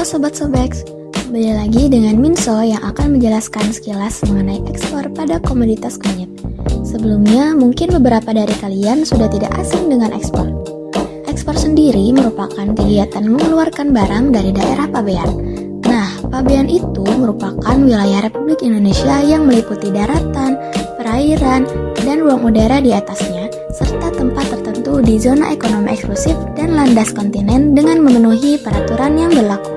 Halo Sobat Sobex, kembali lagi dengan Minso yang akan menjelaskan sekilas mengenai ekspor pada komoditas kunyit. Sebelumnya, mungkin beberapa dari kalian sudah tidak asing dengan ekspor. Ekspor sendiri merupakan kegiatan mengeluarkan barang dari daerah pabean. Nah, pabean itu merupakan wilayah Republik Indonesia yang meliputi daratan, perairan, dan ruang udara di atasnya, serta tempat tertentu di zona ekonomi eksklusif dan landas kontinen dengan memenuhi peraturan yang berlaku.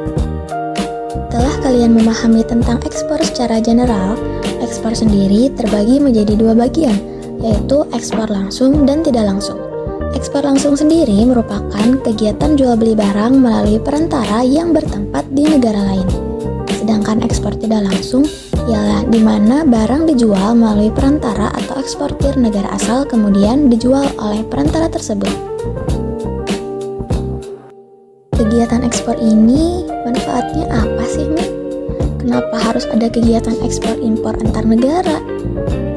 Setelah kalian memahami tentang ekspor secara general, ekspor sendiri terbagi menjadi dua bagian, yaitu ekspor langsung dan tidak langsung. Ekspor langsung sendiri merupakan kegiatan jual beli barang melalui perantara yang bertempat di negara lain. Sedangkan ekspor tidak langsung ialah di mana barang dijual melalui perantara atau eksportir negara asal kemudian dijual oleh perantara tersebut. Kegiatan ekspor ini manfaatnya apa sih, Mi? Kenapa harus ada kegiatan ekspor impor antar negara?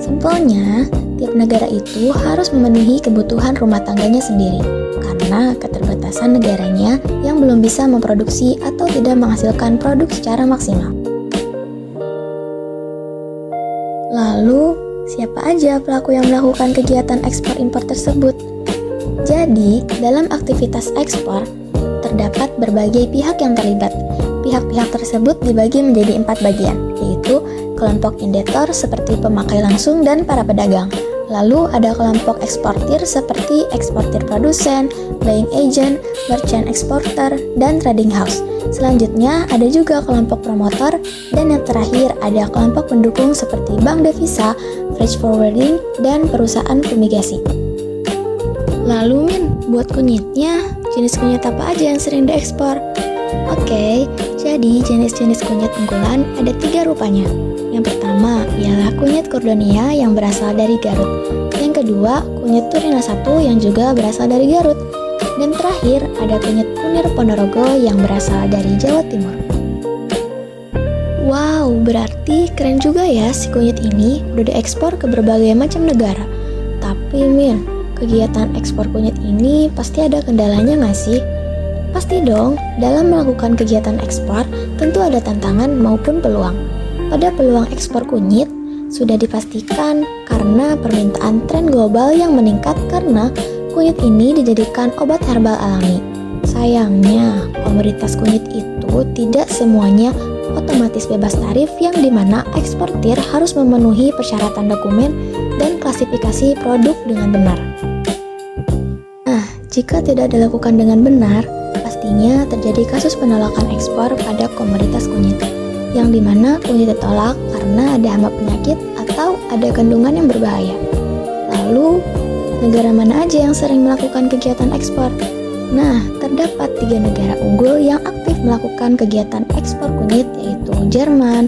Simpelnya, tiap negara itu harus memenuhi kebutuhan rumah tangganya sendiri karena keterbatasan negaranya yang belum bisa memproduksi atau tidak menghasilkan produk secara maksimal. Lalu, siapa aja pelaku yang melakukan kegiatan ekspor impor tersebut? Jadi, dalam aktivitas ekspor, terdapat berbagai pihak yang terlibat. Pihak-pihak tersebut dibagi menjadi 4 bagian, yaitu kelompok indektor seperti pemakai langsung dan para pedagang. Lalu ada kelompok eksportir seperti eksportir produsen, buying agent, merchant exporter, dan trading house. Selanjutnya ada juga kelompok promotor, dan yang terakhir ada kelompok pendukung seperti bank devisa, freight forwarding, dan perusahaan fumigasi. Lalu Min, buat kunyitnya, jenis kunyit apa aja yang sering diekspor? Oke, jadi jenis-jenis kunyit unggulan ada 3 rupanya. Yang pertama ialah kunyit Cordonia yang berasal dari Garut. Yang kedua, kunyit Turina 1 yang juga berasal dari Garut. Dan terakhir, ada kunyit Kunir Ponorogo yang berasal dari Jawa Timur. Wow, berarti keren juga ya si kunyit ini udah diekspor ke berbagai macam negara. Tapi Min, kegiatan ekspor kunyit ini pasti ada kendalanya nggak sih? Pasti dong, dalam melakukan kegiatan ekspor tentu ada tantangan maupun peluang. Pada peluang ekspor kunyit, sudah dipastikan karena permintaan tren global yang meningkat karena kunyit ini dijadikan obat herbal alami. Sayangnya, komoditas kunyit itu tidak semuanya otomatis bebas tarif yang dimana eksportir harus memenuhi persyaratan dokumen dan klasifikasi produk dengan benar. Nah, jika tidak dilakukan dengan benar, pastinya terjadi kasus penolakan ekspor pada komoditas kunyit, yang dimana kunyit ditolak karena ada hama penyakit atau ada kandungan yang berbahaya. Lalu, negara mana aja yang sering melakukan kegiatan ekspor? Nah, terdapat 3 negara unggul yang aktif melakukan kegiatan ekspor kunyit, yaitu Jerman,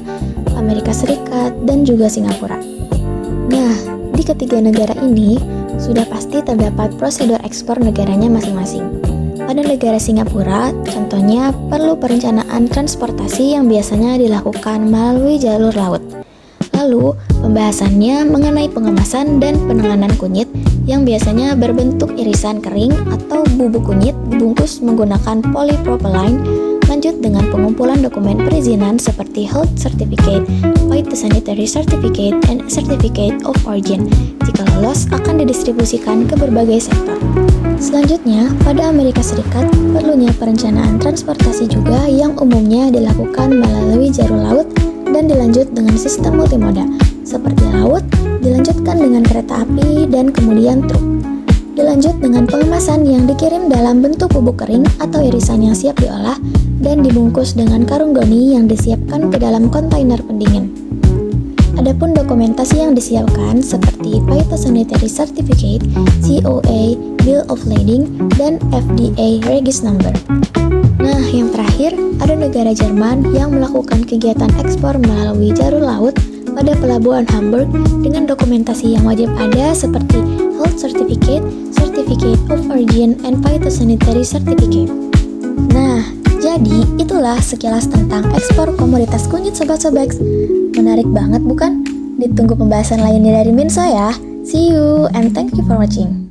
Amerika Serikat, dan juga Singapura. Nah, di ketiga negara ini, sudah pasti terdapat prosedur ekspor negaranya masing-masing. Pada negara Singapura, contohnya perlu perencanaan transportasi yang biasanya dilakukan melalui jalur laut. Lalu, pembahasannya mengenai pengemasan dan penanganan kunyit yang biasanya berbentuk irisan kering atau bubuk kunyit dibungkus menggunakan polypropylene. Lanjut dengan pengumpulan dokumen perizinan seperti Health Certificate, Phytosanitary Certificate, and Certificate of Origin. Jika lolos, akan didistribusikan ke berbagai sektor. Selanjutnya, pada Amerika Serikat, perlunya perencanaan transportasi juga yang umumnya dilakukan melalui jalur laut dan dilanjut dengan sistem multimoda, seperti laut, dilanjutkan dengan kereta api, dan kemudian truk. Dilanjut dengan pengemasan yang dikirim dalam bentuk bubuk kering atau irisan yang siap diolah dan dibungkus dengan karung goni yang disiapkan ke dalam kontainer pendingin. Adapun dokumentasi yang disiapkan seperti Phytosanitary Certificate, COA, Bill of Lading, dan FDA Regis Number. Nah, yang terakhir, ada negara Jerman yang melakukan kegiatan ekspor melalui jalur laut pada pelabuhan Hamburg dengan dokumentasi yang wajib ada seperti Health Certificate, Certificate of Origin, and Phytosanitary Certificate. Nah, jadi itulah sekilas tentang ekspor komoditas kunyit Sobat-Sobex. Menarik banget bukan? Ditunggu pembahasan lainnya dari Minso ya. See you and thank you for watching.